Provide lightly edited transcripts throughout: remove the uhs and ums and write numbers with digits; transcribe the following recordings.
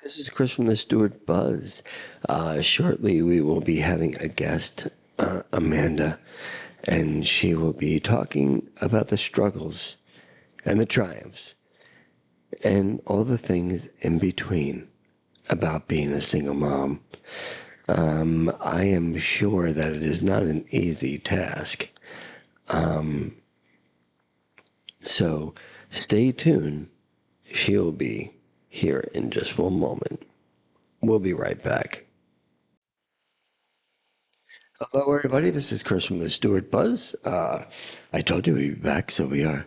This is Chris from the Stewart Buzz. Shortly, we will be having a guest, Amanda, and she will be talking about the struggles and the triumphs and all the things in between about being a single mom. I am sure that it is not an easy task. So stay tuned. She'll be here in just one moment. We'll be right back. Hello, everybody. This is Chris from the Stewart Buzz. I told you we'd be back, so we are.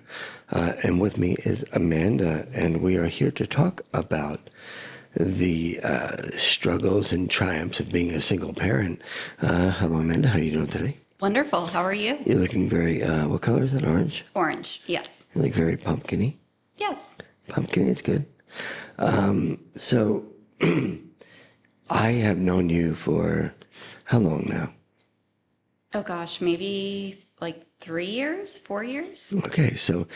And with me is Amanda, and we are here to talk about the struggles and triumphs of being a single parent. Hello, Amanda. How are you doing today? Wonderful. How are you? You're looking very, what color is that? Orange? Orange. Yes. You look very pumpkin-y. Yes. Pumpkin is good. So I have known you for how long now? Oh gosh, maybe like 3 years, 4 years. Okay, so,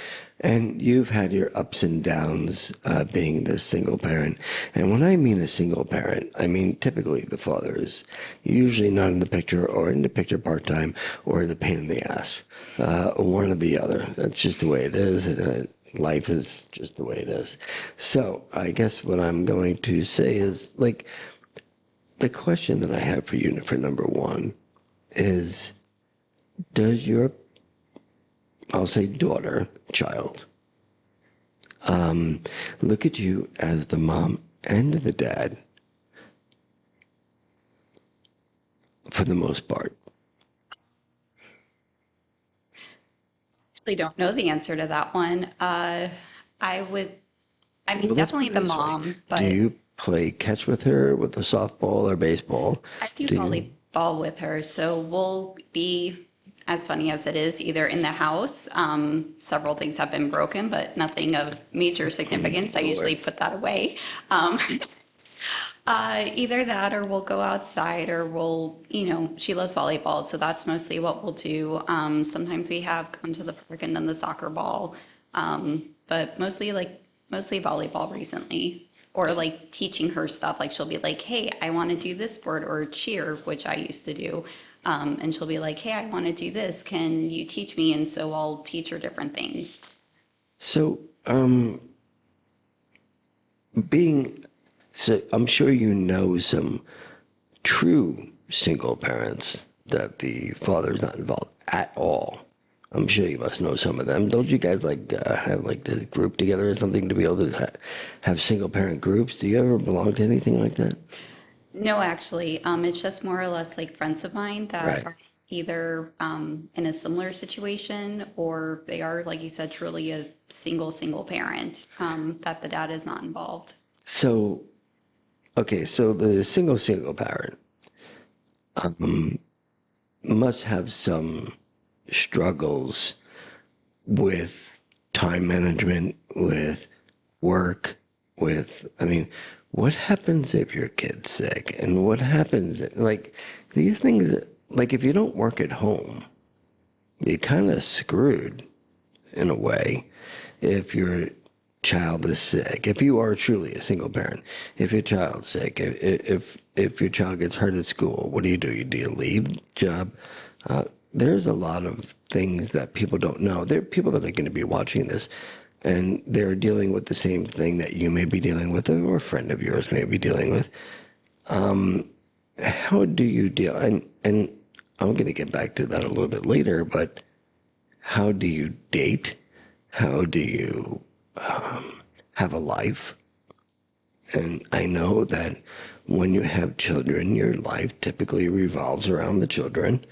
and you've had your ups and downs being the single parent. And when I mean a single parent, I mean typically the father is usually not in the picture or in the picture part-time or the pain in the ass, one or the other. That's just the way it is. And, life is just the way it is. So I guess what I'm going to say is, like, the question that I have for you for number one is, does your, I'll say daughter, child, look at you as the mom and the dad for the most part? Really don't know the answer to that one. I would, I mean, Well, let's put definitely it the this way. mom, Do but you play catch with her with the softball or baseball? I do Do you? volleyball with her. So we'll be, as funny as it is, either in the house. Several things have been broken, but nothing of major significance. I usually Lord. put that away. Um, either that or we'll go outside or she loves volleyball, so that's mostly what we'll do. Sometimes we have gone to the park and done the soccer ball, but mostly volleyball recently. Or like teaching her stuff, like she'll be like, hey, I want to do this sport or cheer, which I used to do. And she'll be like, hey, I want to do this. Can you teach me? And so I'll teach her different things. So, being, so I'm sure you know some true single parents that the father is not involved at all. I'm sure you must know some of them. Don't you guys like have like this group together or something to be able to have single parent groups? Do you ever belong to anything like that? No, actually, it's just more or less like friends of mine that Right. are either in a similar situation or they are, like you said, truly a single parent that the dad is not involved. So, okay, so the single parent must have some struggles with time management, with work, with, I mean, what happens if your kid's sick? And what happens, like, these things, like, if you don't work at home, you're kind of screwed in a way if your child is sick. If you are truly a single parent, if your child's sick, if your child gets hurt at school, what do you do? Do you leave job? There's a lot of things that people don't know. There are people that are going to be watching this and they're dealing with the same thing that you may be dealing with or a friend of yours may be dealing with. How do you deal? And I'm going to get back to that a little bit later, but how do you date? How do you have a life? And I know that when you have children, your life typically revolves around the children.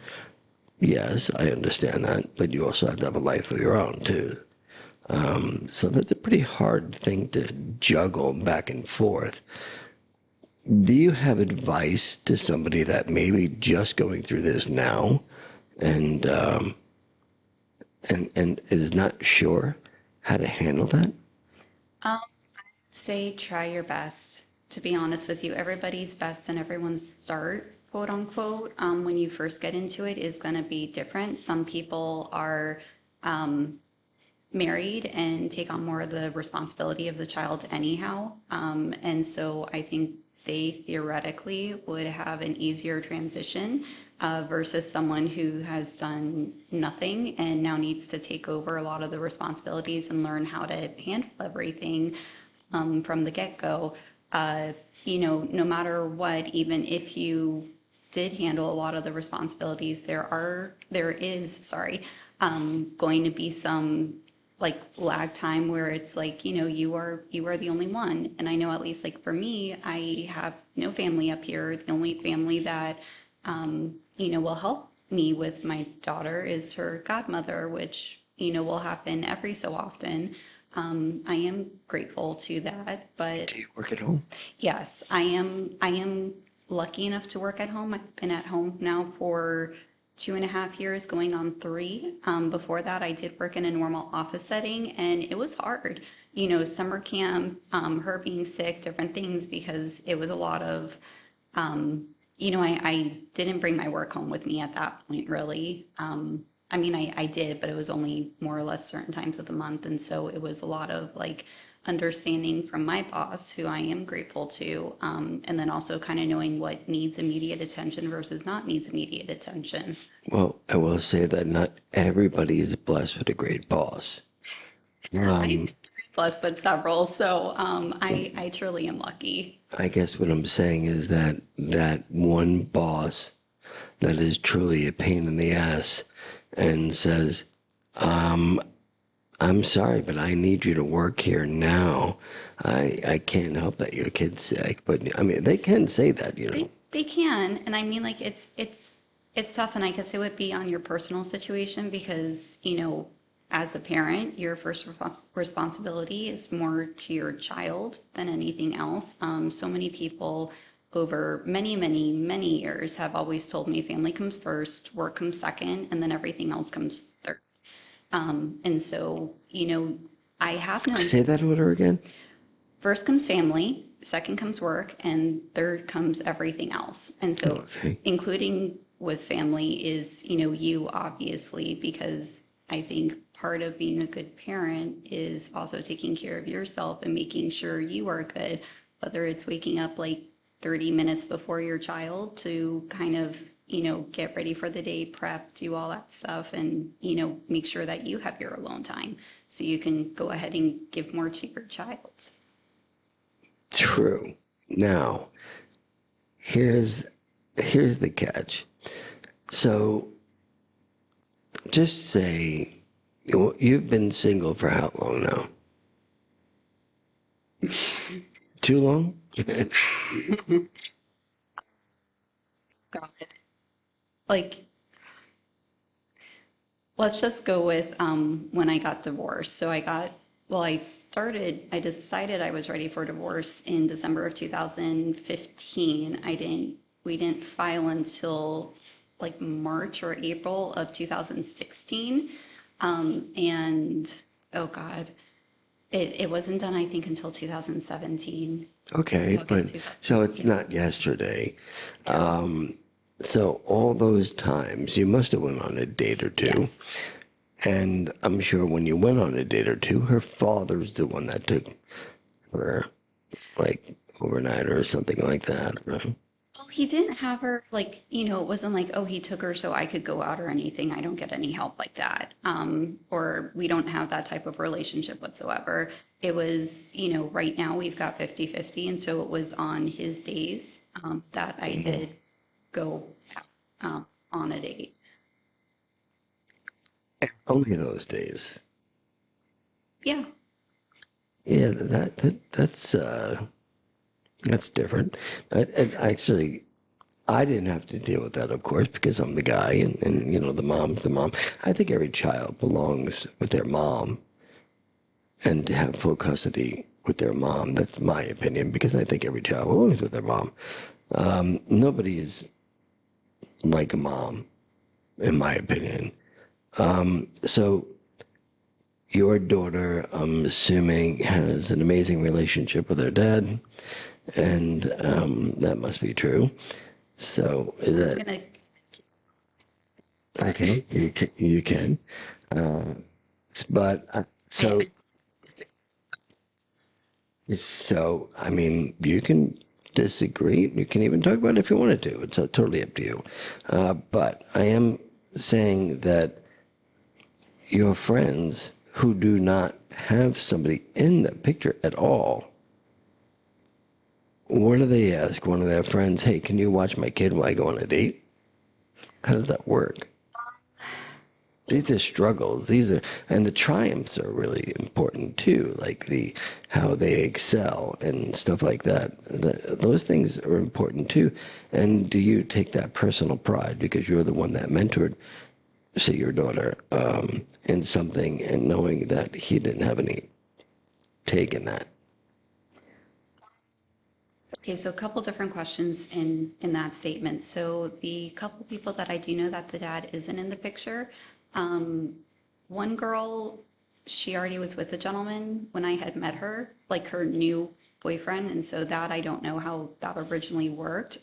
Yes, I understand that, but you also have to have a life of your own too. So that's a pretty hard thing to juggle back and forth. Do you have advice to somebody that may be just going through this now and and is not sure how to handle that? Say try your best. To be honest with you, everybody's best and everyone's start, quote unquote, when you first get into it is going to be different. Some people are married and take on more of the responsibility of the child anyhow. And so I think they theoretically would have an easier transition versus someone who has done nothing and now needs to take over a lot of the responsibilities and learn how to handle everything from the get-go. Uh, no matter what, even if you did handle a lot of the responsibilities, going to be some like lag time where it's like, you are the only one. And I know at least like for me, I have no family up here. The only family that, will help me with my daughter is her godmother, which, will happen every so often. I am grateful to that, but Do you work at home? yes, I am lucky enough to work at home. I've been at home now for 2.5 years, going on 3. Before that, I did work in a normal office setting, and it was hard. Summer camp, her being sick, different things, because it was a lot of, I didn't bring my work home with me at that point, really. I mean, I did, but it was only more or less certain times of the month. And so it was a lot of like understanding from my boss, who I am grateful to, and then also kind of knowing what needs immediate attention versus not needs immediate attention. Well, I will say that not everybody is blessed with a great boss. I'm Um, 3 plus, but several. So I truly am lucky. I guess what I'm saying is that that one boss that is truly a pain in the ass and says, um, I'm sorry, but I need you to work here now. I can't help that your kid's sick, but I mean, they can say that, you know. They can, and I mean, like it's tough, and I guess it would be on your personal situation because as a parent, your first responsibility is more to your child than anything else. So many people over many, many, many years have always told me family comes first, work comes second, and then everything else comes third. And so, I have known Say that order again. first comes family, second comes work, and third comes everything else. And so, Okay. including with family is, you obviously, because I think part of being a good parent is also taking care of yourself and making sure you are good, whether it's waking up like 30 minutes before your child to kind of, get ready for the day, prep, do all that stuff, and, make sure that you have your alone time so you can go ahead and give more to your child. True. Now, here's here's the catch. So, just say you've been single for how long now? Too long? God. Like, let's just go with when I got divorced. I decided I was ready for divorce in December of 2015. We didn't file until like March or April of 2016. And oh God, it wasn't done, I think, until 2017. Okay, August but so it's 2017. not yesterday. So all those times you must have went on a date or two. Yes. And I'm sure when you went on a date or two, her father's the one that took her like overnight or something like that. Right? Well, he didn't have her like, it wasn't like, oh, he took her so I could go out or anything. I don't get any help like that. Or we don't have that type of relationship whatsoever. It was, right now we've got 50-50. And so it was on his days that I did go out, on a date. Only those days. Yeah. Yeah, that's different. Actually, I didn't have to deal with that, of course, because I'm the guy, and the mom's the mom. I think every child belongs with their mom and to have full custody with their mom. That's my opinion, because I think every child belongs with their mom. Nobody is like a mom, in my opinion. So your daughter, I'm assuming, has an amazing relationship with her dad, and that must be true. So is I'm that gonna, okay? You can. But I, So, I mean, you can disagree. You can even talk about it if you wanted to. It's totally up to you. But I am saying that your friends who do not have somebody in the picture at all, what do they ask one of their friends? Hey, can you watch my kid while I go on a date? How does that work? These are struggles. And the triumphs are really important too, like how they excel and stuff like that. Those things are important too. And do you take that personal pride because you're the one that mentored, say, your daughter in something, and knowing that he didn't have any take in that? Okay, so a couple different questions in that statement. So the couple people that I do know that the dad isn't in the picture, um, one girl, she already was with a gentleman when I had met her, like her new boyfriend, and so that I don't know how that originally worked,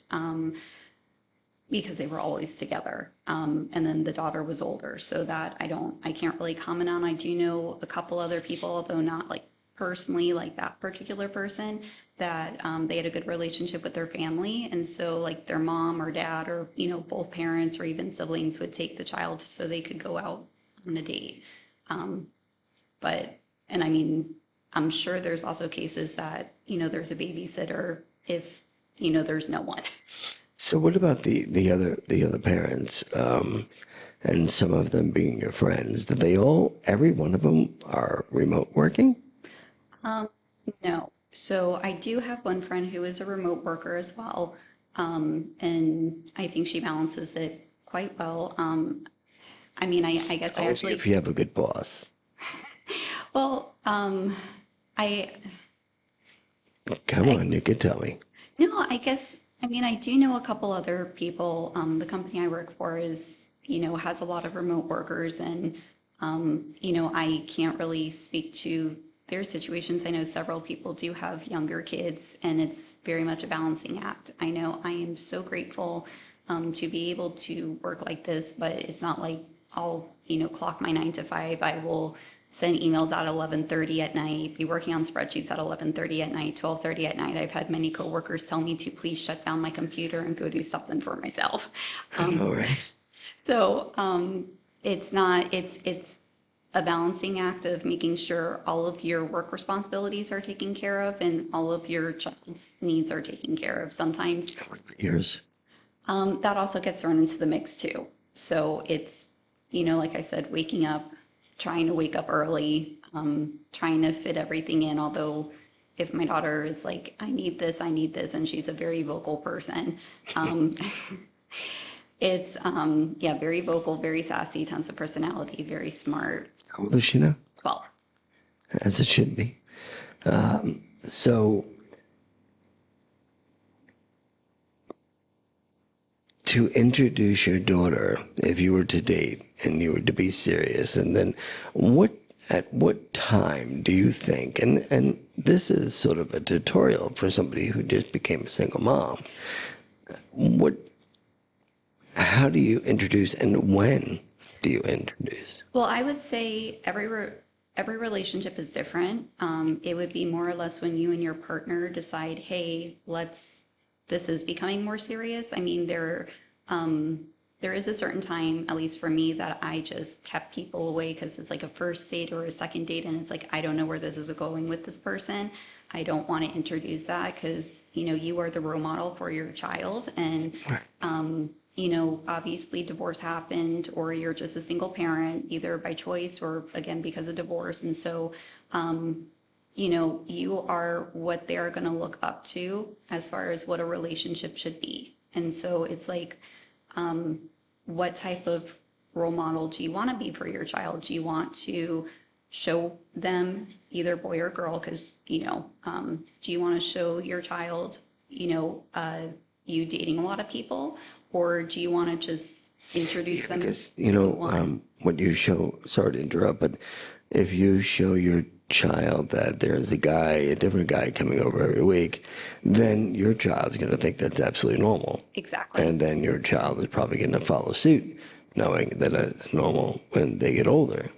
because they were always together. And then the daughter was older, so that I can't really comment on. I do know a couple other people, although not like personally like that particular person, that they had a good relationship with their family. And so like their mom or dad or, both parents or even siblings would take the child so they could go out on a date. Um, but, and I mean, I'm sure there's also cases that, there's a babysitter if, there's no one. So what about the other parents, and some of them being your friends? Did they all, every one of them, are remote working? Um, no. So I do have one friend who is a remote worker as well. And I think she balances it quite well. I mean, I guess I Only if actually, you have a good boss. well, I, Come I, on, you can tell me. no, I guess, I mean, I do know a couple other people. The company I work for is, has a lot of remote workers and, I can't really speak to their situations. I know several people do have younger kids and it's very much a balancing act. I know I am so grateful, to be able to work like this, but it's not like I'll, clock my 9 to 5. I will send emails at 11:30 at night, be working on spreadsheets at 11:30 at night, 12:30 at night. I've had many coworkers tell me to please shut down my computer and go do something for myself. I Um, know, right? so it's not, it's a balancing act of making sure all of your work responsibilities are taken care of and all of your child's needs are taken care of. Sometimes Yours. that also gets thrown into the mix too. So it's, like I said, waking up, trying to wake up early, trying to fit everything in. Although if my daughter is like, I need this, and she's a very vocal person, um, it's, yeah, very vocal, very sassy, tons of personality, very smart. How old is she now? 12. As it should be. So to introduce your daughter, if you were to date and you were to be serious, and then what at what time do you think, and this is sort of a tutorial for somebody who just became a single mom, what how do you introduce and when do you introduce? Well, I would say every relationship is different. It would be more or less when you and your partner decide, hey, this is becoming more serious. I mean, there is a certain time, at least for me, that I just kept people away because it's like a first date or a second date, and it's like I don't know where this is going with this person. I don't want to introduce that because you are the role model for your child, and Right. obviously divorce happened or you're just a single parent, either by choice or again because of divorce. And so, you are what they're going to look up to as far as what a relationship should be. And so it's like, what type of role model do you want to be for your child? Do you want to show them either boy or girl? Because, do you want to show your child, you dating a lot of people? Or do you want to just introduce Yeah, them because to one? what you show. Sorry to interrupt, but if you show your child that there's a different guy coming over every week, then your child's going to think that's absolutely normal, Exactly. and then your child is probably going to follow suit, knowing that it's normal when they get older.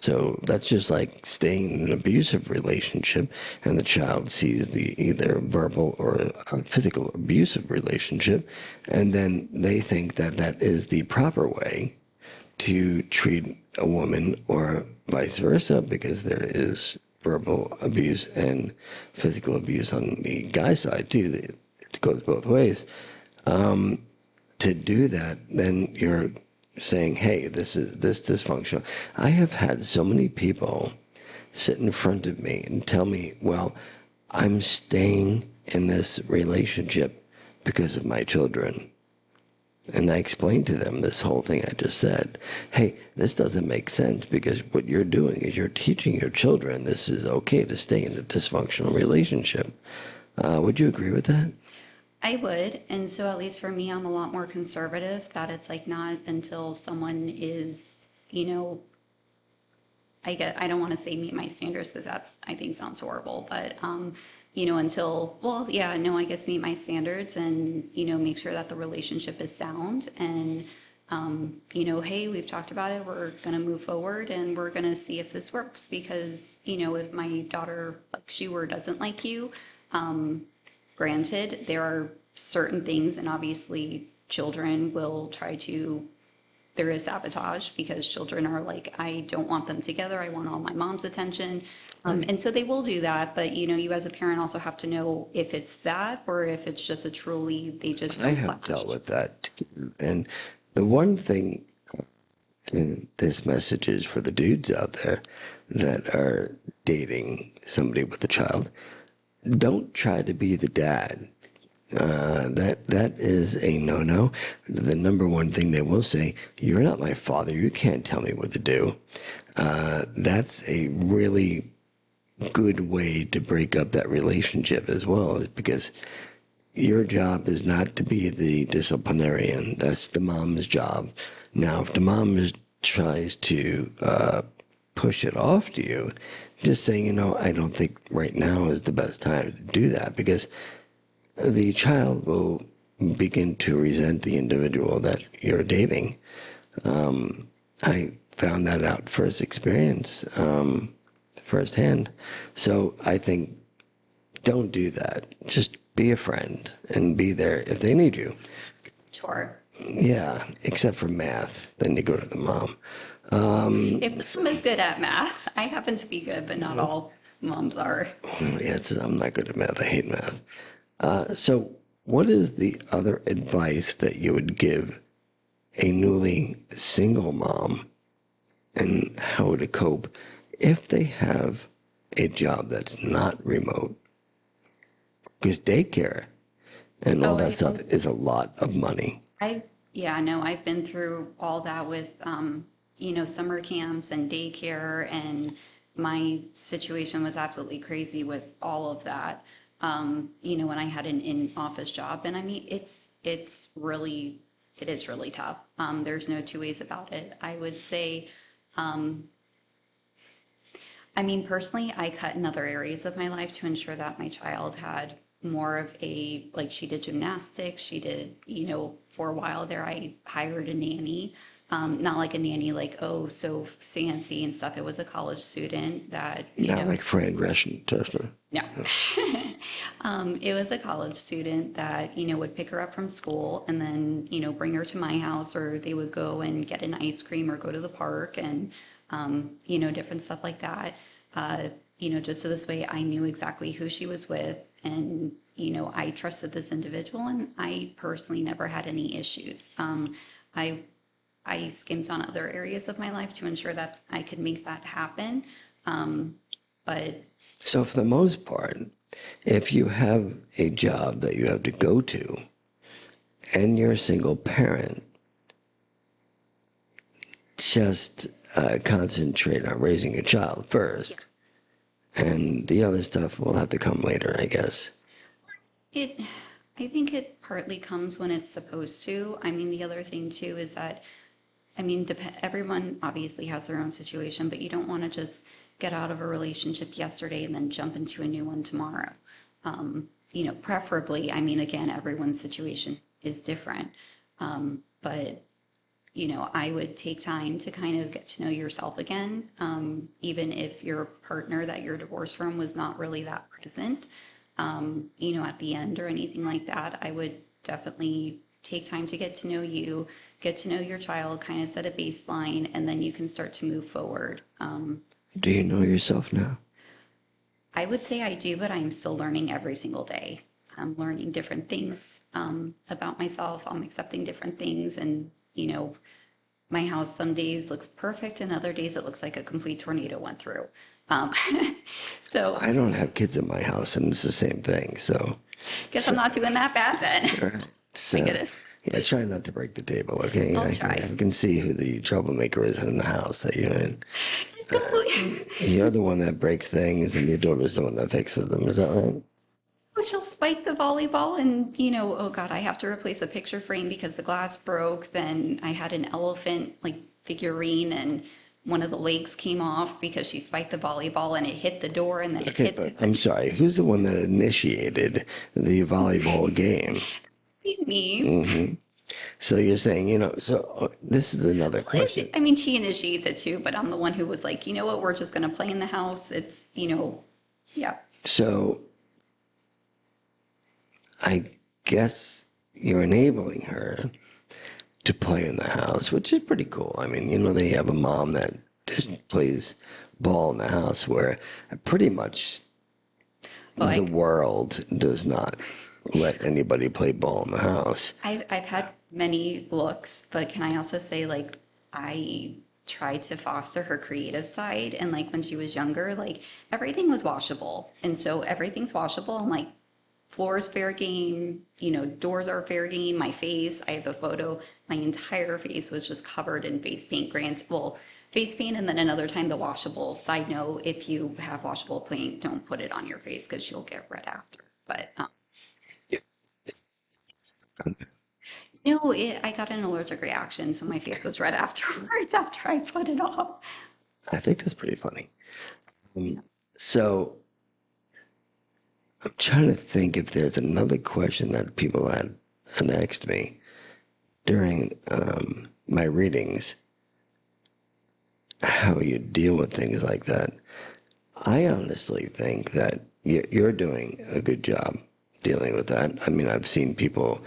So that's just like staying in an abusive relationship, and the child sees the either verbal or physical abusive relationship, and then they think that that is the proper way to treat a woman, or vice versa, because there is verbal abuse and physical abuse on the guy side too. It goes both ways. To do that, then you're saying, hey, this is this dysfunctional. I have had so many people sit in front of me and tell me, well, I'm staying in this relationship because of my children. And I explained to them this whole thing I just said. Hey, this doesn't make sense, because what you're doing is you're teaching your children this is okay to stay in a dysfunctional relationship. Would you agree with that? I would. And so, at least for me, I'm a lot more conservative that it's like not until someone is, I don't want to say meet my standards because that's, I think sounds horrible, but, until, well, yeah, no, I guess meet my standards and, make sure that the relationship is sound and, hey, we've talked about it, we're going to move forward and we're going to see if this works because, if my daughter likes you or doesn't like you, granted, there are certain things, and obviously children will try to, there is sabotage because children are like, I don't want them together. I want all my mom's attention. And so they will do that. But, you as a parent also have to know if it's that or if it's just a truly, they just I don't have clash. dealt with that too. And the one thing, and this message is for the dudes out there that are dating somebody with a child, don't try to be the dad. That is a no-no. The number one thing they will say, you're not my father. You can't tell me what to do. That's a really good way to break up that relationship as well, because your job is not to be the disciplinarian. That's the mom's job. Now, if the mom tries to push it off to you, just saying, I don't think right now is the best time to do that, because the child will begin to resent the individual that you're dating. I found that out first experience, firsthand. So I think don't do that. Just be a friend and be there if they need you. Sure. Yeah, except for math. Then you go to the mom. If the mom is good at math, I happen to be good, but not all moms are. Yeah, I'm not good at math. I hate math. So, what is the other advice that you would give a newly single mom, and how to cope if they have a job that's not remote? Because daycare and all Oh, that stuff is a lot of money. yeah, no, I've been through all that with, summer camps and daycare, and my situation was absolutely crazy with all of that. When I had an in-office job, and I mean, it is really tough. There's no two ways about it. I would say, I mean, personally, I cut in other areas of my life to ensure that my child had more of a, like, she did gymnastics, she did, for a while there, I hired a nanny. Not like a nanny, like, oh, so fancy and stuff. It was a college student that, Not like Fran Drescher. no. It was a college student that, would pick her up from school and then, bring her to my house, or they would go and get an ice cream or go to the park and, different stuff like that. Just so this way I knew exactly who she was with and, I trusted this individual and I personally never had any issues. I I skimped on other areas of my life to ensure that I could make that happen. But So, for the most part, if you have a job that you have to go to and you're a single parent, just concentrate on raising your child first, and the other stuff will have to come later, I guess. It, I think it partly comes when it's supposed to. I mean, the other thing too is that, I mean, everyone obviously has their own situation, but you don't want to just get out of a relationship yesterday and then jump into a new one tomorrow. Preferably, I mean, again, everyone's situation is different. But I would take time to kind of get to know yourself again, even if your partner that you're divorced from was not really that present, at the end or anything like that. I would definitely take time to get to know you, get to know your child, kind of set a baseline, and then you can start to move forward. Do you know yourself now? I would say I do, but I'm still learning every single day. I'm learning different things about myself. I'm accepting different things. And, my house some days looks perfect and other days it looks like a complete tornado went through. Um, so, I don't have kids in my house, and it's the same thing. So, guess I'm so not doing that bad then. all right. My So, goodness. yeah, try not to break the table, okay? I'll I try. can see who the troublemaker is in the house that you're in. It's completely. You're the one that breaks things, and your daughter's the one that fixes them. Is that right? She'll spike the volleyball and, oh God, I have to replace a picture frame because the glass broke. Then I had an elephant like figurine and one of the legs came off because she spiked the volleyball and it hit the door and then it Okay, hit but I'm sorry. Who's the one that initiated the volleyball game? me. So you're saying, this is another question. I mean, she initiates it too, but I'm the one who was like, you know what, we're just going to play in the house. Yeah. So I guess you're enabling her to play in the house, which is pretty cool. I mean, they have a mom that just plays ball in the house where pretty much Oh, the world does not let anybody play ball in the house. I've had many looks, but can I also say, like, I tried to foster her creative side. And, like, when she was younger, like, everything was washable. And so everything's washable. And, like, floors fair game, doors are fair game. My face, I have a photo. My entire face was just covered in face paint. Well, face paint, and then another time the washable. Side note: if you have washable paint, don't put it on your face because you'll get red after. But no, I got an allergic reaction, so my face was red afterwards after I put it off. I think that's pretty funny. So I'm trying to think if there's another question that people had asked me during my readings, how you deal with things like that. I honestly think that you're doing a good job dealing with that. I mean, I've seen people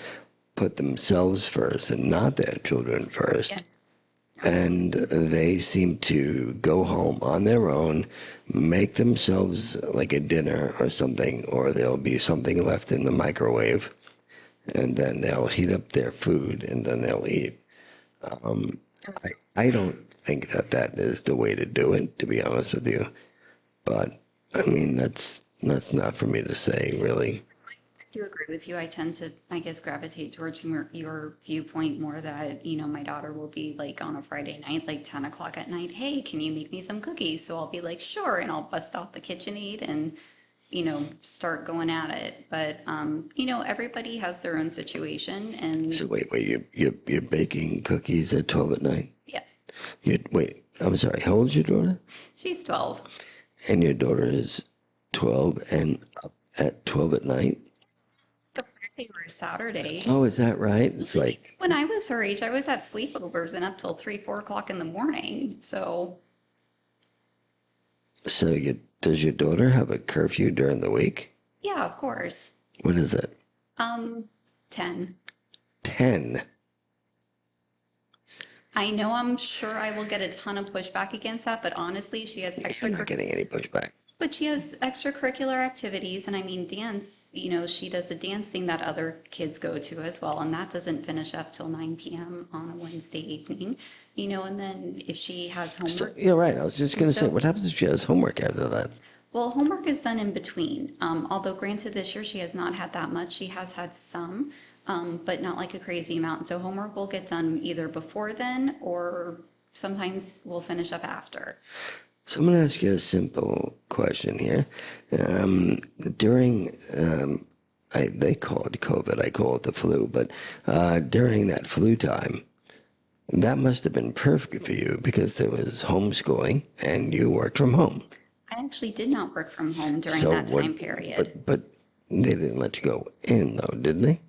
put themselves first and not their children first. Yeah. And they seem to go home on their own, make themselves like a dinner or something, or there'll be something left in the microwave, and then they'll heat up their food and then they'll eat. I don't think that is the way to do it, to be honest with you. But I mean, that's not for me to say, really. I do agree with you. I tend to, I guess, gravitate towards your viewpoint more that, my daughter will be like on a Friday night, like 10 o'clock at night, hey, can you make me some cookies? So I'll be like, sure. And I'll bust out the KitchenAid and, start going at it. But, everybody has their own situation. And So wait, you're baking cookies at 12 at night? yes, Wait, I'm sorry. How old is your daughter? she's 12. And your daughter is 12 and up at 12 at night? Go back, they were Saturday. Oh, is that right? It's like, When I was her age, I was at sleepovers and up till 3, 4 o'clock in the morning. So, does your daughter have a curfew during the week? yeah, of course. What is it? 10. 10. I know I'm sure I will get a ton of pushback against that, but honestly, she has You're not getting any pushback. but she has extracurricular activities, and I mean dance, she does a dance thing that other kids go to as well, and that doesn't finish up till 9 p.m. on a Wednesday evening, and then if she has homework. So, you're right. I was just going to say, So- what happens if she has homework after that? Well, homework is done in between. Although granted, this year she has not had that much. She has had some, but not like a crazy amount. So homework will get done either before then or sometimes we'll finish up after. So I'm going to ask you a simple question here. During, they call it COVID, I call it the flu, but during that flu time, that must have been perfect for you because there was homeschooling and you worked from home. I actually did not work from home during So that what- time period. But they didn't let you go in though, did they?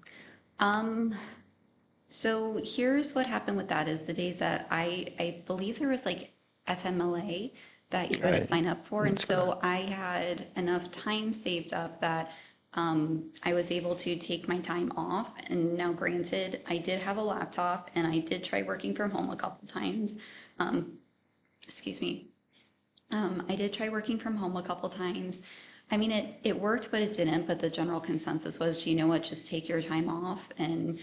So here's what happened with that is the days that I believe there was like FMLA that you had to Right. sign up for. And That's right. so I had enough time saved up that I was able to take my time off. And now, granted, I did have a laptop and I did try working from home a couple times. Um, excuse me. I did try working from home a couple times. I mean, it worked, but it didn't. But the general consensus was, you know what, just take your time off and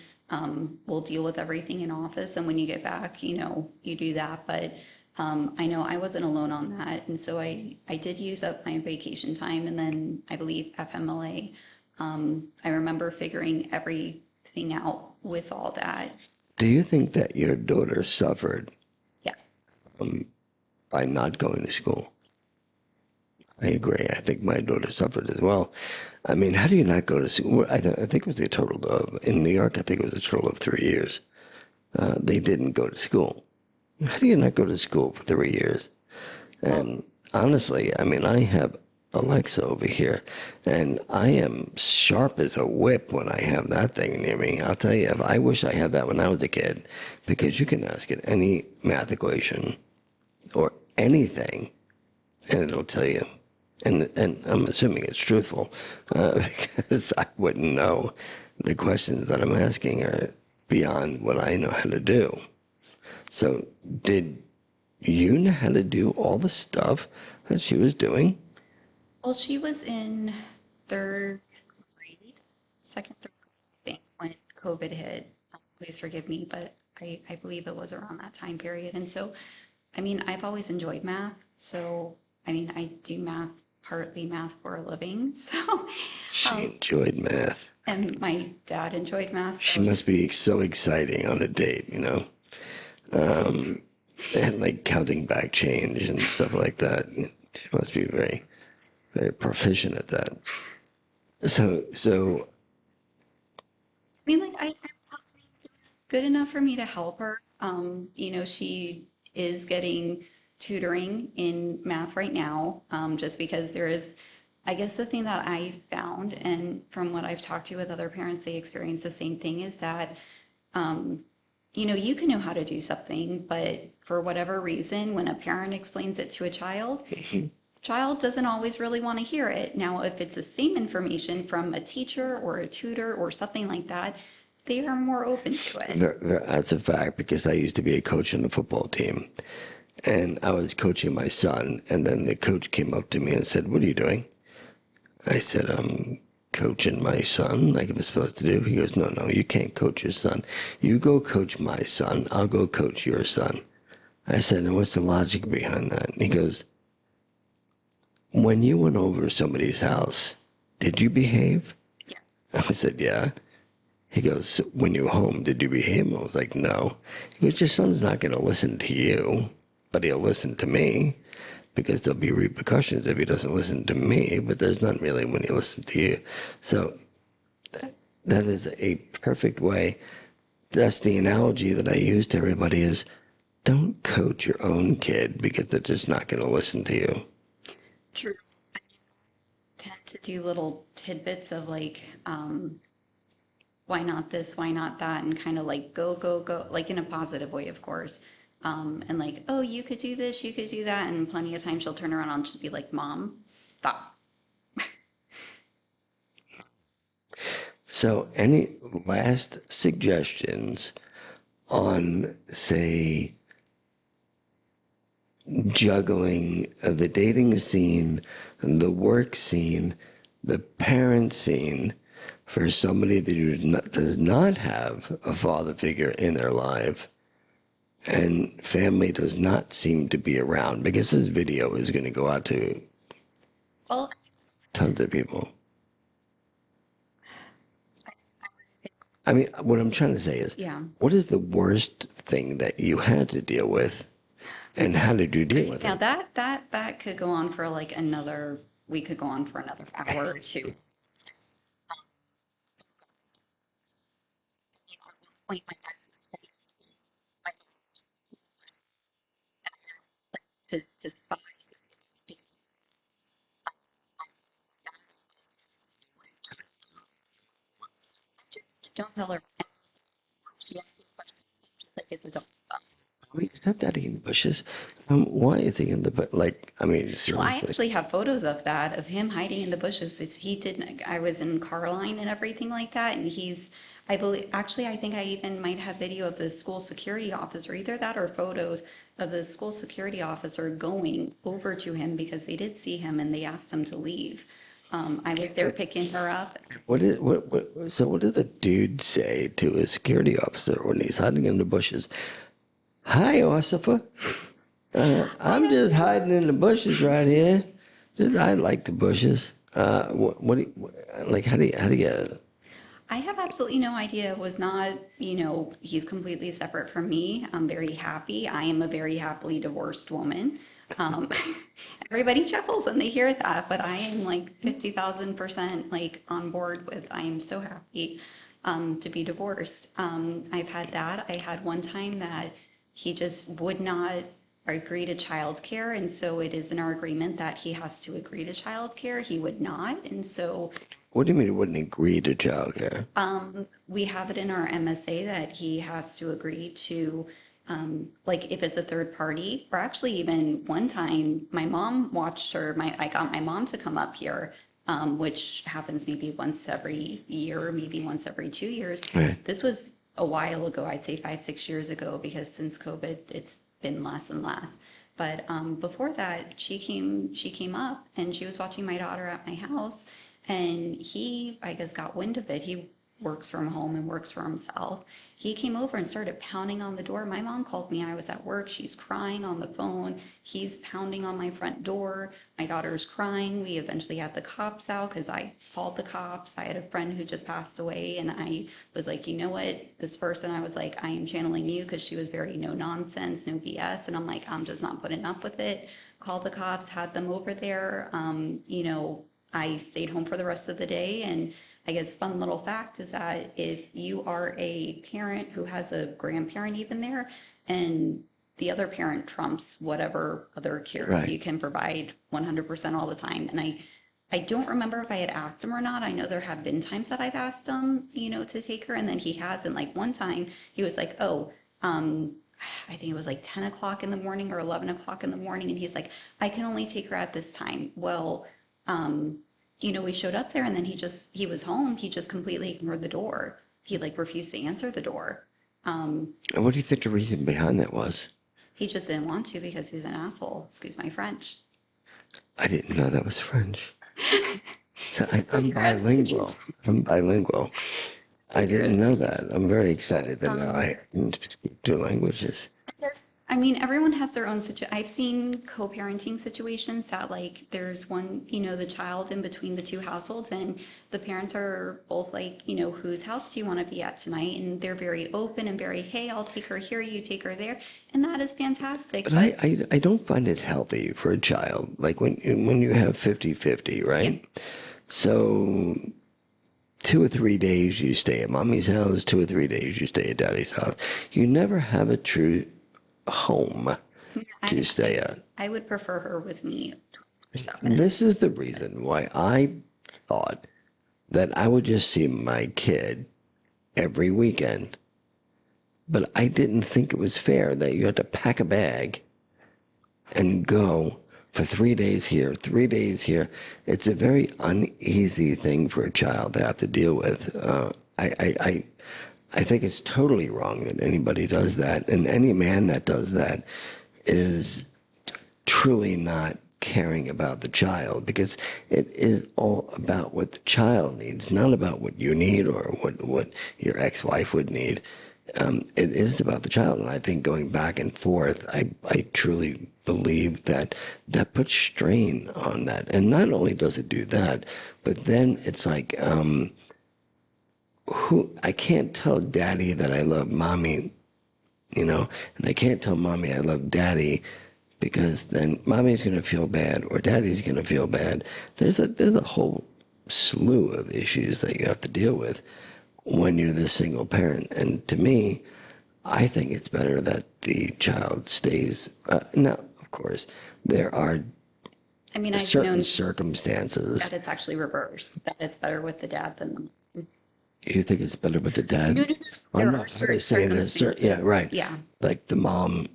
we'll deal with everything in office. And when you get back, you do that. But I know I wasn't alone on that. And so I did use up my vacation time. And then I believe FMLA, I remember figuring everything out with all that. Do you think that your daughter suffered Yes. by not going to school? I agree. I think my daughter suffered as well. I mean, how do you not go to school? Well, I think it was a total of, in New York, I think it was a total of 3 years. They didn't go to school. How do you not go to school for 3 years? Well, And honestly, I mean, I have Alexa over here, and I am sharp as a whip when I have that thing near me. I'll tell you, if I wish I had that when I was a kid, because you can ask it any math equation or anything, and it'll tell you. And I'm assuming it's truthful, because I wouldn't know. The questions that I'm asking are beyond what I know how to do. So, did you know how to do all the stuff that she was doing? well, she was in third grade, second, third grade, I think, when COVID hit. Please forgive me, but I believe it was around that time period. And so, I mean, I've always enjoyed math. So, I mean, I do math, partly math for a living. So, She um, enjoyed math. and my dad enjoyed math. She So, must be so exciting on a date, you know, and like counting back change and stuff like that. She must be very, very proficient at that. So, I mean, like, I good enough for me to help her. She is getting tutoring in math right now, just because there is, I guess the thing that I found, and from what I've talked to with other parents, they experience the same thing, is that, you can know how to do something, but for whatever reason, when a parent explains it to a child doesn't always really want to hear it. Now, if it's the same information from a teacher or a tutor or something like that, they are more open to it. that's a fact because I used to be a coach on the football team, and I was coaching my son, and then the coach came up to me and said, "What are you doing?" I said, "I'm coaching my son like I was supposed to do." He goes, "No, no, you can't coach your son. You go coach my son. I'll go coach your son." I said, "And what's the logic behind that?" And he goes, "When you went over somebody's house, did you behave?" Yeah. I said, "Yeah." He goes, "So when you were home, did you behave?" I was like, "No." He goes, "Your son's not going to listen to you, but he'll listen to me because there'll be repercussions if he doesn't listen to me, but there's none really when he listens to you." So that is a perfect way. That's the analogy that I use to everybody is don't coach your own kid because they're just not going to listen to you. True. I tend to do little tidbits of like, why not this, why not that, and kind of like go, go, go, like in a positive way, of course. And like, oh, you could do this, you could do that. And plenty of times she'll turn around and she'll be like, Mom, stop. So, any last suggestions on, say, juggling the dating scene, the work scene, the parent scene for somebody that does not have a father figure in their life and family does not seem to be around because this video is going to go out to Well, tons of people. I mean, what I'm trying to say is, yeah. what is the worst thing that you had to deal with, and how did you deal Right. with Now it? that could go on for like another, we could go on for another hour or two. At one point, my ex was saying my daughter's to spy. Don't tell her. like it's adult stuff. Wait, is that Daddy in the bushes? Why is he in the like? I mean, No, I seriously. actually have photos of that, of him hiding in the bushes. He didn't, I was in Carline and everything like that. And I believe, actually, I think I even might have video of the school security officer, either that or photos of the school security officer going over to him because they did see him and they asked him to leave. I was there picking her up. So what did the dude say to a security officer when he's hiding in the bushes? Hi, officer. I I'm have just no hiding in the bushes right here. I like the bushes. What do like? How do you? I have absolutely no idea. It was not, he's completely separate from me. I'm very happy. I am a very happily divorced woman. Um, everybody chuckles when they hear that, but I am like 50,000% like on board with, I am so happy to be divorced. I've had that. I had one time that he just would not agree to childcare. And so it is in our agreement that he has to agree to childcare. He would not. And so What do you mean it wouldn't agree to childcare? we have it in our MSA that he has to agree to, like if it's a third party, or actually even one time, my mom watched her, I got my mom to come up here, which happens maybe once every year, maybe once every 2 years. Right. This was a while ago, I'd say 5, 6 years ago, because since COVID, it's been less and less. But before that, she came up and she was watching my daughter at my house, and he, I guess, got wind of it. He works from home and works for himself. He came over and started pounding on the door. My mom called me. I was at work. She's crying on the phone. He's pounding on my front door. My daughter's crying. We eventually had the cops out because I called the cops. I had a friend who just passed away, and I was like, you know what? This person, I was like, I am channeling you, because she was very no nonsense, no BS. And I'm like, I'm just not putting up with it. Called the cops, had them over there. I stayed home for the rest of the day. And I guess fun little fact is that if you are a parent who has a grandparent even there, and the other parent trumps whatever other care Right. you can provide 100% all the time. And I don't remember if I had asked him or not. I know there have been times that I've asked him, to take her, and then he hasn't. Like one time he was like, oh, I think it was like 10 o'clock in the morning or 11 o'clock in the morning. And he's like, I can only take her at this time. Well, we showed up there, and then he was home. He just completely ignored the door. He like refused to answer the door. And what do you think the reason behind that was? He just didn't want to because he's an asshole. Excuse my French. I didn't know that was French. So I'm Figuratively. bilingual. I'm bilingual. I didn't know Figuratively. that. I'm very excited that now Um, I can speak two languages. Yes. I mean, everyone has their own I've seen co-parenting situations that like there's one, the child in between the two households, and the parents are both like, whose house do you want to be at tonight? And they're very open and very, hey, I'll take her here, you take her there. And that is fantastic. But But I don't find it healthy for a child. Like when you have 50-50, yeah, right? So 2 or 3 days you stay at mommy's house, 2 or 3 days you stay at daddy's house. You never have a true home to I, stay at. I would prefer her with me 24/7. This is the reason why I thought that I would just see my kid every weekend. But I didn't think it was fair that you had to pack a bag and go for 3 days here, 3 days here. It's a very uneasy thing for a child to have to deal with. I think it's totally wrong that anybody does that, and any man that does that is truly not caring about the child, because it is all about what the child needs, not about what you need or what your ex-wife would need. It is about the child, and I think going back and forth, I truly believe that that puts strain on that. And not only does it do that, but then it's like, who I can't tell daddy that I love mommy, and I can't tell mommy I love daddy, because then mommy's going to feel bad or daddy's going to feel bad. There's a whole slew of issues that you have to deal with when you're the single parent. And to me, I think it's better that the child stays. Now, of course, there are I mean, I've certain known circumstances. that it's actually reversed, that it's better with the dad than the mom. You think it's better with the No, dad? no, no. Or There no, are I certain was saying this, yeah, circumstances. right. Yeah. Like the mom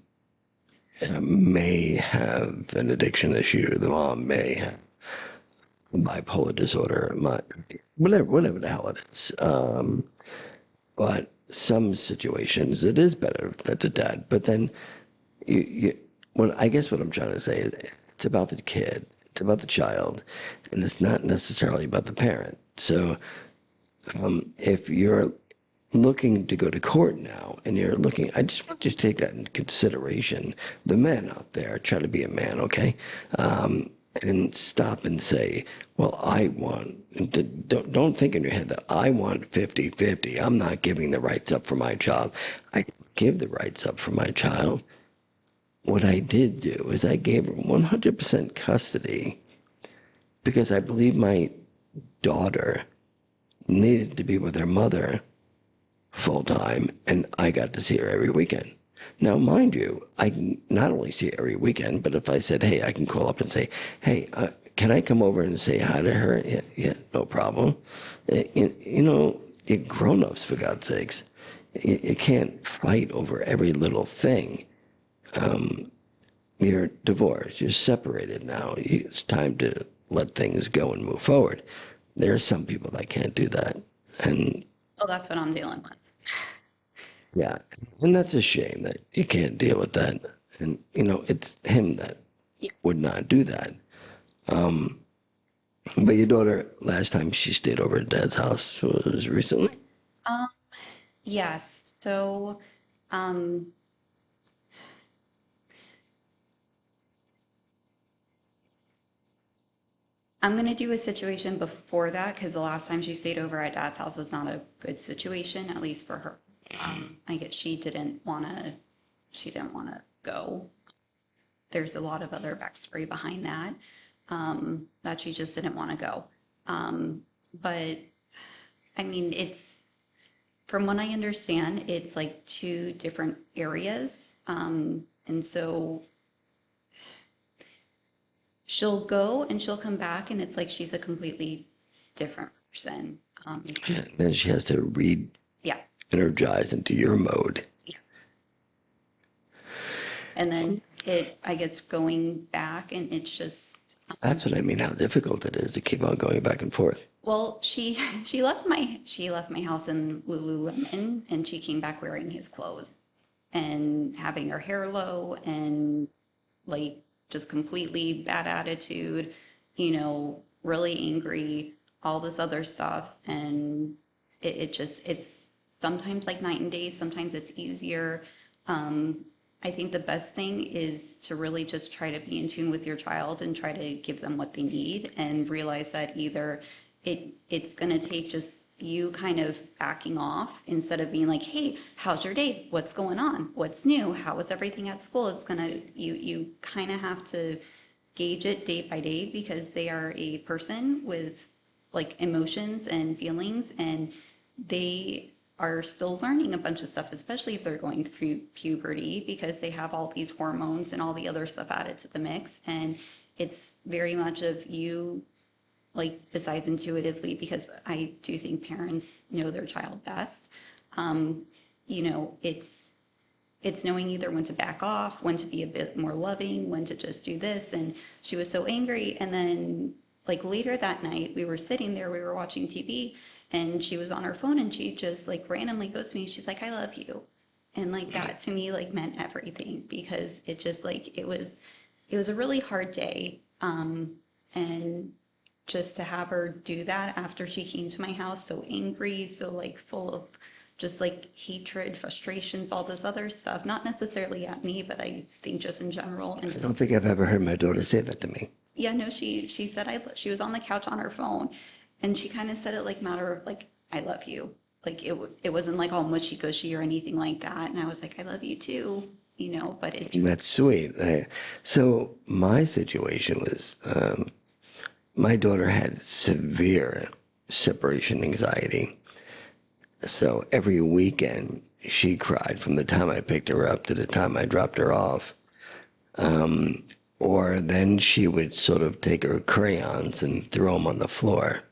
may have an addiction issue. The mom may have bipolar disorder, whatever the hell it is. But some situations it is better that the dad. But then well, I guess what I'm trying to say is it's about the kid, it's about the child, and it's not necessarily about the parent. So if you're looking to go to court now and you're looking, I just want you to take that into consideration. The men out there, try to be a man, okay? And stop and say, well, I want, don't think in your head that I want 50-50. I'm not giving the rights up for my child. I give the rights up for my child. What I did do is I gave her 100% custody because I believe my daughter needed to be with her mother full time, and I got to see her every weekend. Now, mind you, I can not only see her every weekend, but if I said, hey, I can call up and say, hey, can I come over and say hi to her? Yeah, yeah, no problem. You're grown-ups, for God's sakes. You can't fight over every little thing. You're divorced. You're separated now. It's time to let things go and move forward. There are some people that can't do that. And Oh, that's what I'm dealing with. yeah, and that's a shame that you can't deal with that. And it's him that Yeah. would not do that. But your daughter, last time she stayed over at Dad's house was recently. Um, yes. So, um, I'm gonna do a situation before that because the last time she stayed over at Dad's house was not a good situation, at least for her. I guess she didn't wanna go. There's a lot of other backstory behind that, that she just didn't want to go. But I mean, from what I understand, it's like two different areas. And so she'll go and she'll come back, and it's like she's a completely different person. Then she has to Yeah, re-energize into your mode. yeah. And then I guess going back, and it's just, That's what I mean, how difficult it is to keep on going back and forth. well, she left my house in Lululemon, and she came back wearing his clothes and having her hair low and like just completely bad attitude, really angry, all this other stuff. And it's sometimes like night and day, sometimes it's easier. I think the best thing is to really just try to be in tune with your child and try to give them what they need and realize that either it's going to take just you kind of backing off instead of being like, hey, how's your day? What's going on? What's new? How is everything at school? It's going to, you kind of have to gauge it day by day because they are a person with like emotions and feelings, and they are still learning a bunch of stuff, especially if they're going through puberty because they have all these hormones and all the other stuff added to the mix. And it's very much of you, like, besides intuitively, because I do think parents know their child best. Um, it's knowing either when to back off, when to be a bit more loving, when to just do this. And she was so angry. And then, like, later that night, we were sitting there, we were watching TV, and she was on her phone and she just, like, randomly goes to me. She's like, I love you. And, like, that to me, like, meant everything because it just, like, it was a really hard day. And just to have her do that after she came to my house so angry, so like full of just like hatred, frustrations, all this other stuff, not necessarily at me, but I think just in general. And I don't think I've ever heard my daughter say that to me. yeah, no, she said she was on the couch on her phone, and she kind of said it like matter of like I love you, like it wasn't like all mushy gushy or anything like that. And I was like, I love you too, but it's That's sweet. So my situation was my daughter had severe separation anxiety. So every weekend she cried from the time I picked her up to the time I dropped her off. Or then she would sort of take her crayons and throw them on the floor.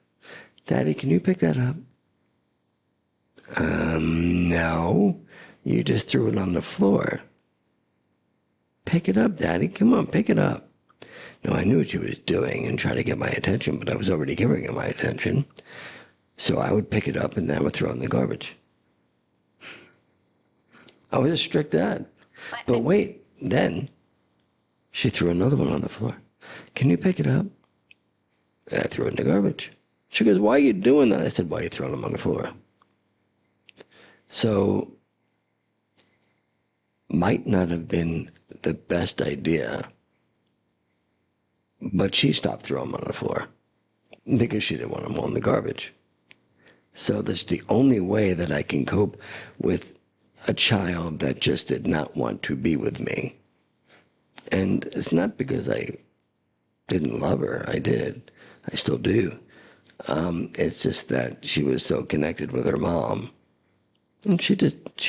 Daddy, can you pick that up? No, you just threw it on the floor. Pick it up, Daddy. Come on, pick it up. No, I knew what she was doing and tried to get my attention, but I was already giving her my attention. So I would pick it up and then I would throw it in the garbage. I was a strict dad. But wait, then she threw another one on the floor. Can you pick it up? And I threw it in the garbage. She goes, why are you doing that? I said, why are you throwing them on the floor? So, might not have been the best idea, but she stopped throwing them on the floor because she didn't want them all in the garbage. So that's the only way that I can cope with a child that just did not want to be with me. And it's not because I didn't love her. I did. I still do. It's just that she was so connected with her mom. And she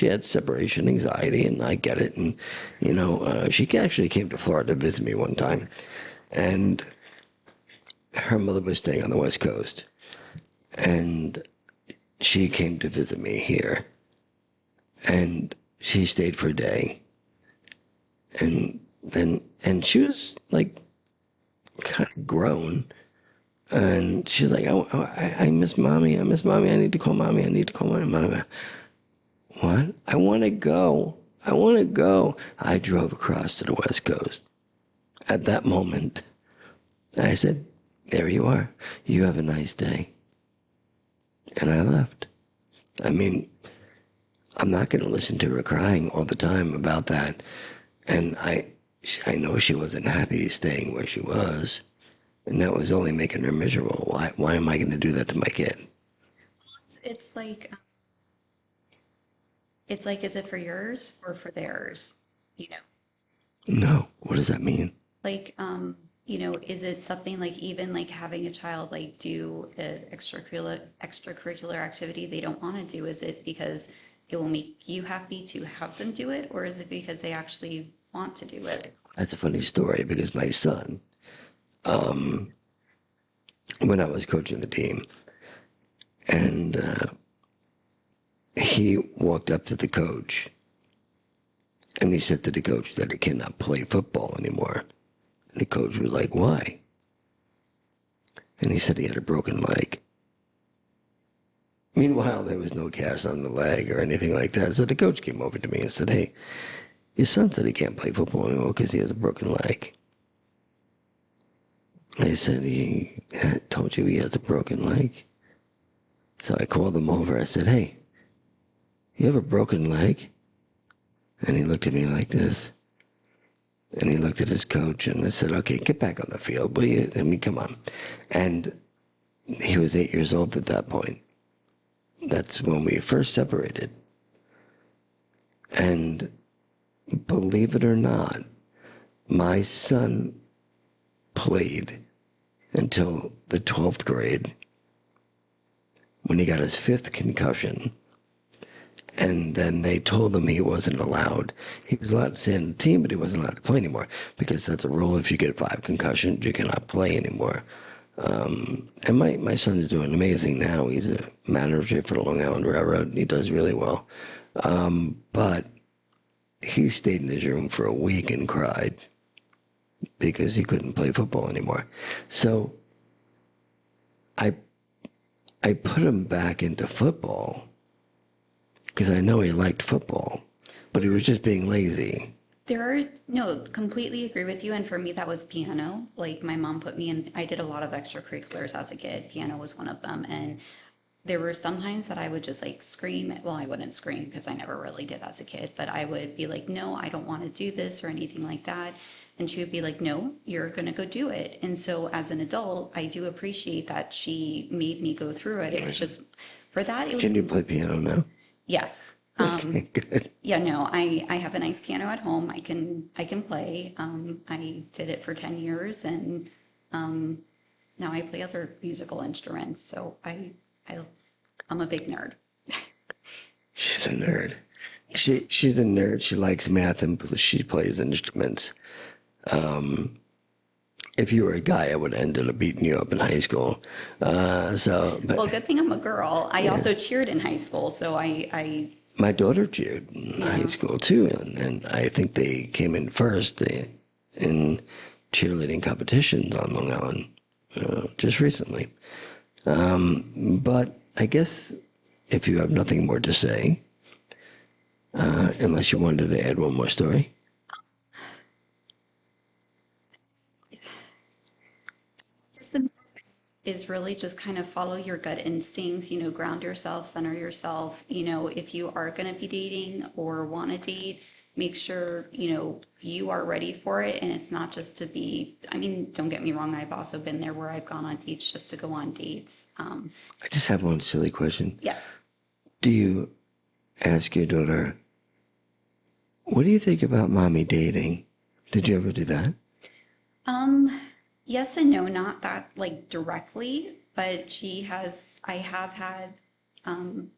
had separation anxiety, and I get it. And, she actually came to Florida to visit me one time. And her mother was staying on the West Coast. And she came to visit me here. And she stayed for a day. And she was like kind of grown. And she's like, I miss mommy. I miss mommy. I need to call mommy. I need to call my mom. What? I want to go. I want to go. I drove across to the West Coast. At that moment, I said, there you are. You have a nice day. And I left. I mean, I'm not going to listen to her crying all the time about that. And I know she wasn't happy staying where she was. And that was only making her miserable. Why am I going to do that to my kid? It's like, is it for yours or for theirs? You know, No. What does that mean? like, is it something like even like having a child like do an extracurricular activity they don't want to do? Is it because it will make you happy to have them do it, or is it because they actually want to do it? That's a funny story because my son, when I was coaching the team, and he walked up to the coach and he said to the coach that he cannot play football anymore. And the coach was like, why? And he said he had a broken leg. Meanwhile, there was no cast on the leg or anything like that. So the coach came over to me and said, hey, your son said he can't play football anymore because he has a broken leg. I said, he told you he has a broken leg. So I called him over. I said, hey, you have a broken leg? And he looked at me like this. And he looked at his coach and I said, okay, get back on the field, will you? I mean, come on. And he was 8 years old at that point. That's when we first separated. And believe it or not, my son played until the 12th grade when he got his 5th concussion. And then they told him he wasn't allowed. He was allowed to stay on the team, but he wasn't allowed to play anymore because that's a rule. If you get 5 concussions, you cannot play anymore. And my son is doing amazing now. He's a manager for the Long Island Railroad. And he does really well. But he stayed in his room for a week and cried because he couldn't play football anymore. So I put him back into football because I know he liked football, but he was just being lazy. No, completely agree with you. And for me, that was piano. Like my mom put me in, I did a lot of extracurriculars as a kid. Piano was one of them. And there were some times that I would just like scream. Well, I wouldn't scream because I never really did as a kid, but I would be like, no, I don't want to do this or anything like that. And she would be like, no, you're going to go do it. And so as an adult, I do appreciate that she made me go through it. It was just, for that, it was. Can you play piano now? Yes. Okay, good. Yeah, no, I have a nice piano at home. I can play. I did it for 10 years and now I play other musical instruments. So I'm a big nerd. She's a nerd. Yes. She's a nerd. She likes math and she plays instruments. if you were a guy, I would have ended up beating you up in high school. But Well, good thing I'm a girl. I yeah, also cheered in high school, so my daughter cheered in high yeah. school too, and I think they came in first in cheerleading competitions on Long Island just recently. But I guess if you have nothing more to say, unless you wanted to add one more story. Is really just kind of follow your gut instincts, you know, ground yourself, center yourself. You know, if you are going to be dating or want to date, make sure, you know, you are ready for it. And it's not just to be, I mean, don't get me wrong, I've also been there where I've gone on dates just to go on dates. I just have one silly question. Yes. Do you ask your daughter, what do you think about mommy dating? Did you ever do that? Um, yes and no, not that like directly, but I have had, um,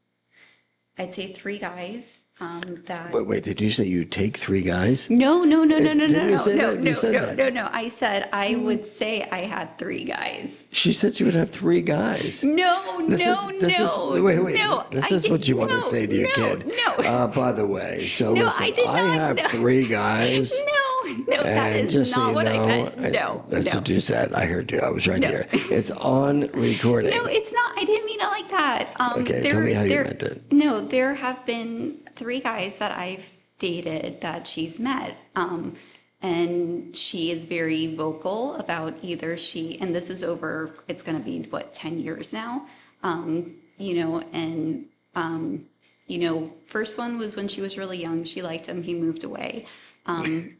I'd say three guys, that Wait, did you say you take three guys? no, no, no, no, no, no, Didn't you no, say no, that? You no, said no, that. no, no. I said I would say I had three guys. She said she would have three guys. No, no, This is no, wait. no. This I is did what you want to no, say to your no, kid. no, By the way, so no. I listen, did I not. have No, three guys, no, that and is just so not you what I know, meant. No, that's no, what you said. I heard you. I was right no. here. It's on No, recording. it's not. I didn't mean it like that. Okay, tell me how you meant it. No, there have been three guys that I've dated that she's met. And she is very vocal about either and this is over, it's going to be what, 10 years now. You know, and, you know, first one was when she was really young. She liked him. He moved away. Um,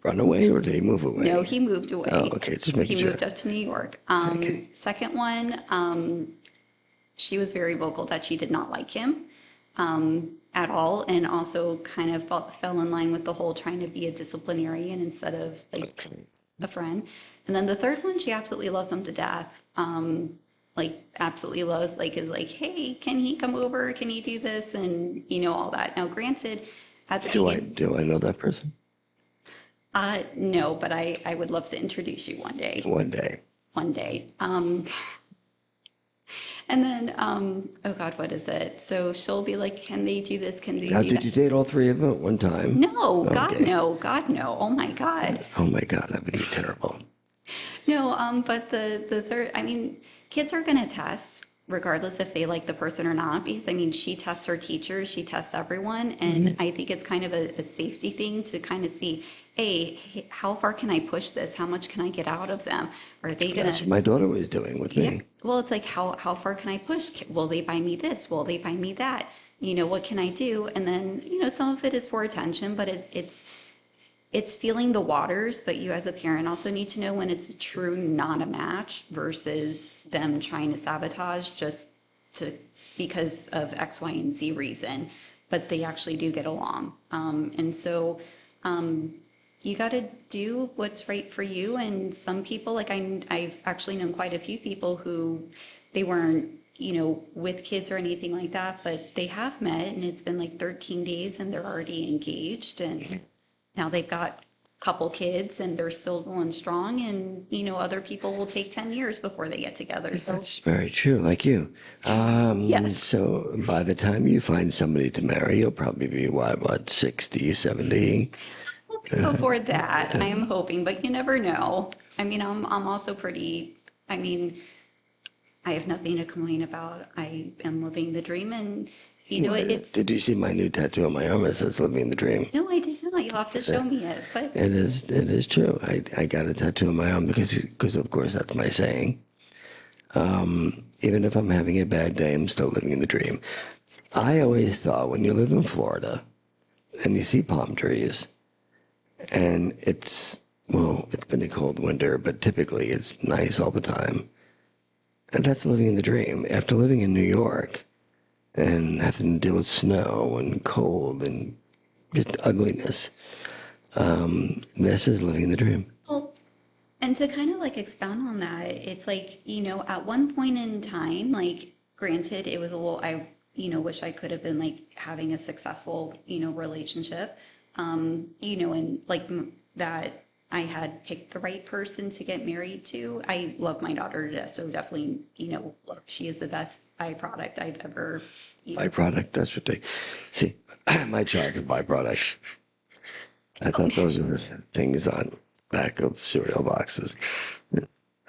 Run away or did he move no, away? he moved Oh, away. okay, just He making sure. moved up to New York. Okay. Second one, she was very vocal that she did not like him at all, and also kind of fell in line with the whole trying to be a disciplinarian instead of like Okay. a friend. And then the third one, she absolutely loves him to death. Like absolutely loves, like is like, hey, can he come over? Can he do this? And you know all that. Now, granted, at the beginning, Do I know that person? no, but I would love to introduce you one day. One day. One day. And then, oh God, what is it? So she'll be like, can they do this? Can they Now, do did you that? date all three of them at one time? No, God, Okay. no, God, no. Oh my God. Oh my God, that would be terrible. No, but the third, I mean, kids are gonna test regardless if they like the person or not, because I mean, she tests her teachers, she tests everyone, and I think it's kind of a safety thing to kind of see, hey, how far can I push this? How much can I get out of them? Are they That's gonna, what my daughter was doing with yeah, me. well, it's like how far can I push? Will they buy me this? Will they buy me that? You know, what can I do? And then, you know, some of it is for attention, but it's feeling the waters, but you as a parent also need to know when it's a true not a match versus them trying to sabotage just to because of X, Y, and Z reason, but they actually do get along. And so you got to do what's right for you. And some people, like I've actually known quite a few people who they weren't, you know, with kids or anything like that, but they have met and it's been like 13 days and they're already engaged and now they've got a couple kids and they're still going strong and you know other people will take 10 years before they get together, so That's very true, like you. yes. So by the time you find somebody to marry, you'll probably be, what, 60, 70? Before that I am hoping, but you never know. I mean, I'm also pretty, I mean, I have nothing to complain about. I am living the dream and you know it's Did you see my new tattoo on my arm? It says living the dream. no, I did not. You'll have to show me it, but It is true. I got a tattoo on my arm because of course that's my saying. Even if I'm having a bad day, I'm still living the dream. I always thought when you live in Florida and you see palm trees and it's been a cold winter, but typically it's nice all the time. And that's living the dream. After living in New York and having to deal with snow and cold and just ugliness, this is living the dream. well, and to kind of like expound on that, it's like, you know, at one point in time, like, granted, it was a little, you know, wish I could have been like having a successful, you know, relationship, you know, and like that I had picked the right person to get married to. I love my daughter to death, so definitely, look, she is the best byproduct I've ever, Byproduct, that's what they see. My child is byproduct. I thought those were things on back of cereal boxes.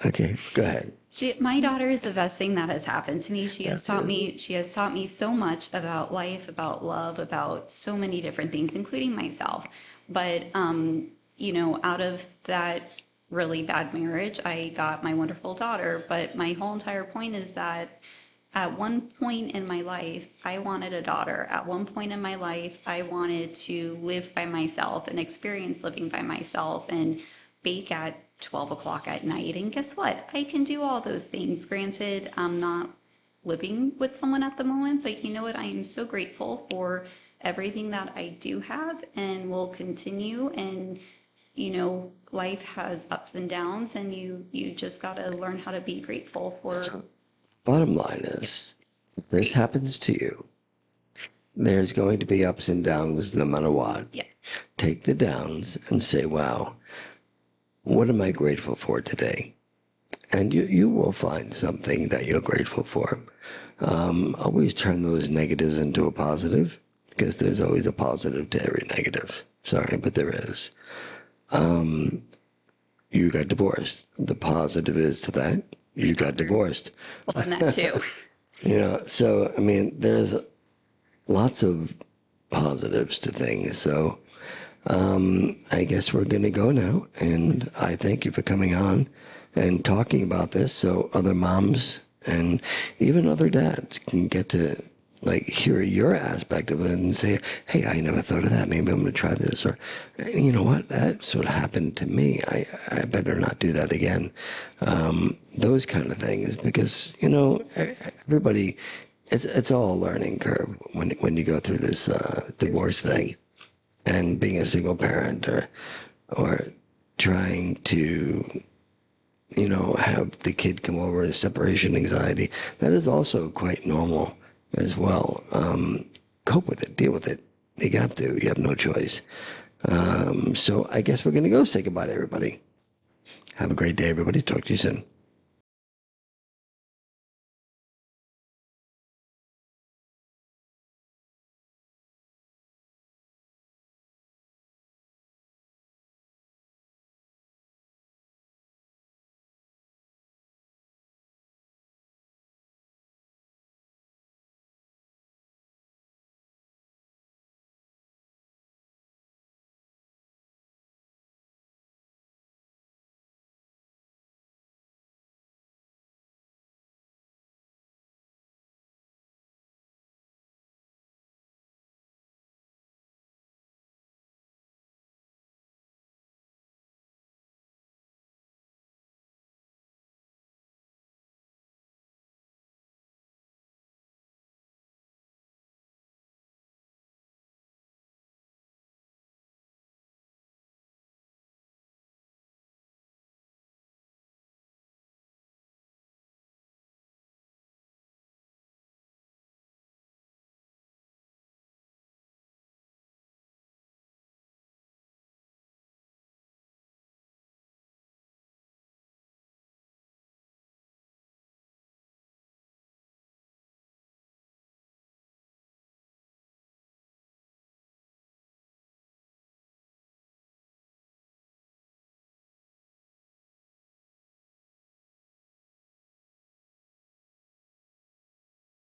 Okay, go ahead. My daughter is the best thing that has happened to me. That is, She has taught me so much about life, about love, about so many different things, including myself. But, out of that really bad marriage, I got my wonderful daughter. But my whole entire point is that at one point in my life, I wanted a daughter. At one point in my life, I wanted to live by myself and experience living by myself and bake at 12 o'clock at night. And guess what? I can do all those things. Granted, I'm not living with someone at the moment, but you know what? I am so grateful for everything that I do have and will continue. And, life has ups and downs, and you just got to learn how to be grateful for. bottom line is, if this happens to you, there's going to be ups and downs no matter what. Yeah. Take the downs and say, wow, what am I grateful for today? And you will find something that you're grateful for. Always turn those negatives into a positive, because there's always a positive to every negative. Sorry, but there is. You got divorced. The positive is to that, you got divorced. Well, and that too. So, I mean, there's lots of positives to things. So, I guess we're going to go now. And I thank you for coming on and talking about this so other moms and even other dads can get to hear your aspect of it and say, hey, I never thought of that. Maybe I'm going to try this. Or, you know what? That's what happened to me. I better not do that again. Those kind of things, because, everybody, it's all a learning curve when you go through this divorce thing. And being a single parent or trying to, have the kid come over and separation anxiety, that is also quite normal as well. Cope with it, deal with it. You got to, you have no choice. So I guess we're going to go say goodbye to everybody. Have a great day, everybody. Talk to you soon.